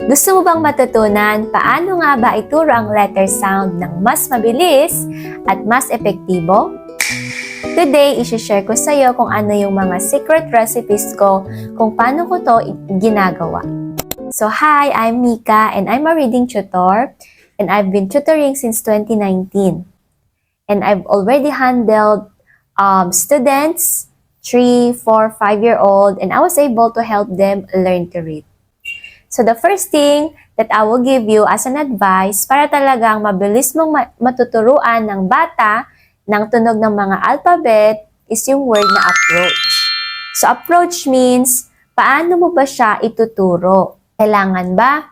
Gusto mo bang matutunan paano nga ba ituro ang letter sound ng mas mabilis at mas epektibo? Today, isi-share ko sa iyo kung ano yung mga secret recipes ko kung paano ko to ginagawa. So hi, I'm Mika and I'm a reading tutor and I've been tutoring since 2019. And I've already handled students, 3, 4, 5-year-old, and I was able to help them learn to read. So the first thing that I will give you as an advice para talagang mabilis mong matuturuan ng bata ng tunog ng mga alphabet is yung word na approach. So approach means paano mo ba siya ituturo? Kailangan ba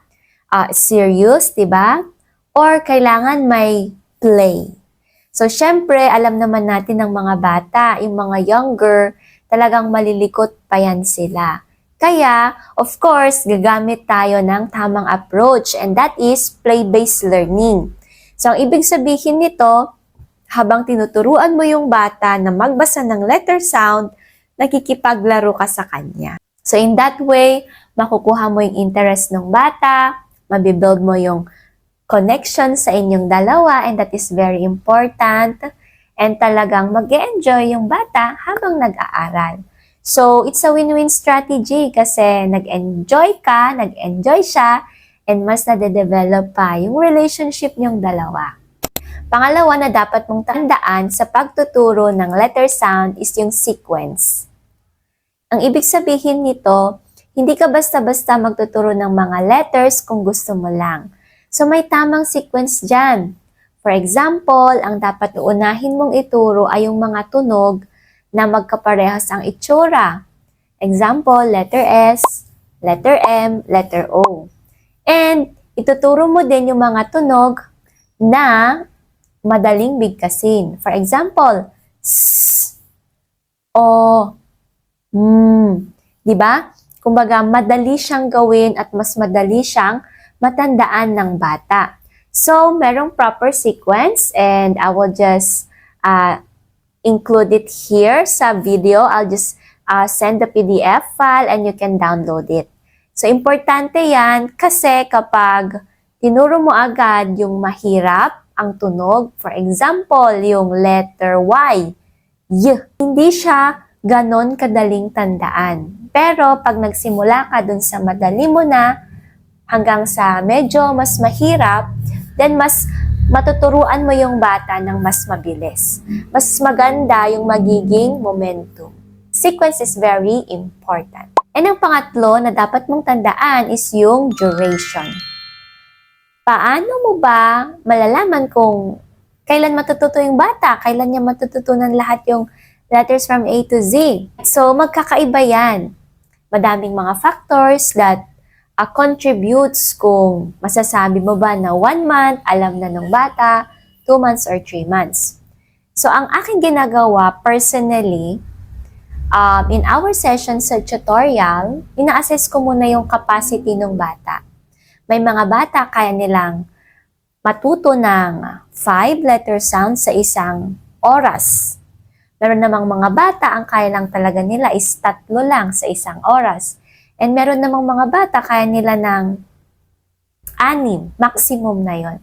serious, diba? Or kailangan may play? So syempre, alam naman natin ng mga bata, yung mga younger, talagang malilikot pa yan sila. Kaya, of course, gagamit tayo ng tamang approach and that is play-based learning. So, ang ibig sabihin nito, habang tinuturuan mo yung bata na magbasa ng letter sound, nakikipaglaro ka sa kanya. So, in that way, makukuha mo yung interest ng bata, mabibuild mo yung connection sa inyong dalawa and that is very important and talagang mag-e-enjoy yung bata habang nag-aaral. So, it's a win-win strategy kasi nag-enjoy ka, nag-enjoy siya, and mas nade-develop pa yung relationship niyong dalawa. Pangalawa na dapat mong tandaan sa pagtuturo ng letter sound is yung sequence. Ang ibig sabihin nito, hindi ka basta-basta magtuturo ng mga letters kung gusto mo lang. So, may tamang sequence dyan. For example, ang dapat uunahin mong ituro ay yung mga tunog na magkaparehas ang itsura. Example, letter S, letter M, letter O. And ituturo mo din yung mga tunog na madaling bigkasin. For example, S, O, M. Diba? Kumbaga, madali siyang gawin at mas madali siyang matandaan ng bata. So, merong proper sequence and I will just include it here sa video. I'll just send the PDF file and you can download it. So, importante yan kasi kapag tinuro mo agad yung mahirap ang tunog, for example, yung letter Y, hindi siya ganon kadaling tandaan. Pero pag nagsimula ka dun sa madali mo na hanggang sa medyo mas mahirap, then mas matuturuan mo yung bata ng mas mabilis. Mas maganda yung magiging momentum. Sequence is very important. And ang pangatlo na dapat mong tandaan is yung duration. Paano mo ba malalaman kung kailan matututo yung bata? Kailan niya matututunan lahat yung letters from A to Z? So, magkakaiba yan. Madaming mga factors that contributes kung masasabi mo ba na 1 month, alam na ng bata, 2 months or 3 months. So, ang aking ginagawa personally, in our session sa tutorial, ina-assess ko muna yung capacity ng bata. May mga bata kaya nilang matuto ng 5 letter sounds sa isang oras. Meron namang mga bata, ang kaya lang talaga nila is 3 lang sa isang oras. And meron namang mga bata, kaya nila ng 6, maximum na yon.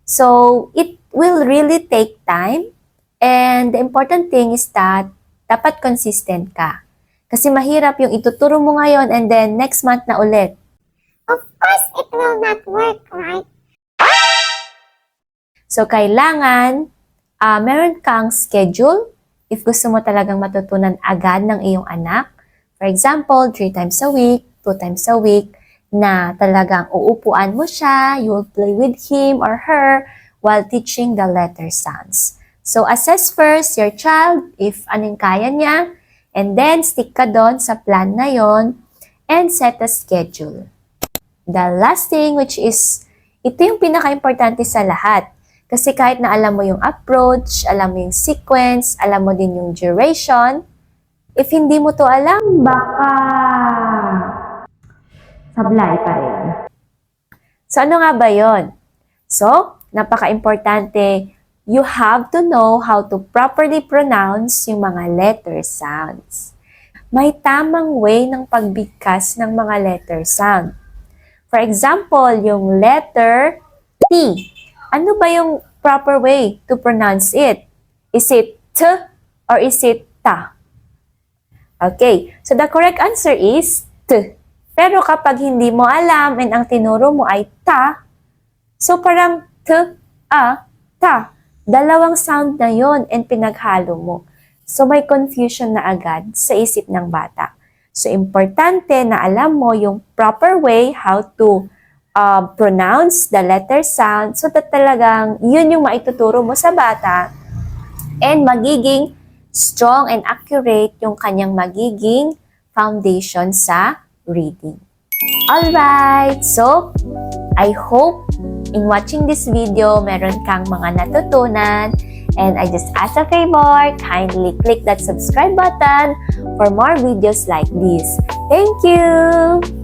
So, it will really take time. And the important thing is that dapat consistent ka. Kasi mahirap yung ituturo mo ngayon and then next month na ulit. Of course, it will not work, right? So, kailangan meron kang schedule if gusto mo talagang matutunan agad ng iyong anak. For example, 3 times a week, 2 times a week, na talagang uupuan mo siya, you will play with him or her while teaching the letter sounds. So, assess first your child if anong kaya niya, and then stick ka doon sa plan na yon and set a schedule. The last thing which is, ito yung pinaka-importante sa lahat. Kasi kahit na alam mo yung approach, alam mo yung sequence, alam mo din yung duration, if hindi mo to alam, baka sablay pa rin. So, ano nga ba yon? So, napaka-importante, you have to know how to properly pronounce yung mga letter sounds. May tamang way ng pagbigkas ng mga letter sound. For example, yung letter T. Ano ba yung proper way to pronounce it? Is it T or is it ta? Okay, so the correct answer is T. Pero kapag hindi mo alam and ang tinuro mo ay ta, so parang T, A, ta. Dalawang sound na yon and pinaghalo mo. So may confusion na agad sa isip ng bata. So importante na alam mo yung proper way how to pronounce the letter sound so that talagang yun yung maituturo mo sa bata and magiging strong and accurate yung kanyang magiging foundation sa reading. Alright, so I hope in watching this video, meron kang mga natutunan. And I just ask a favor, kindly click that subscribe button for more videos like this. Thank you!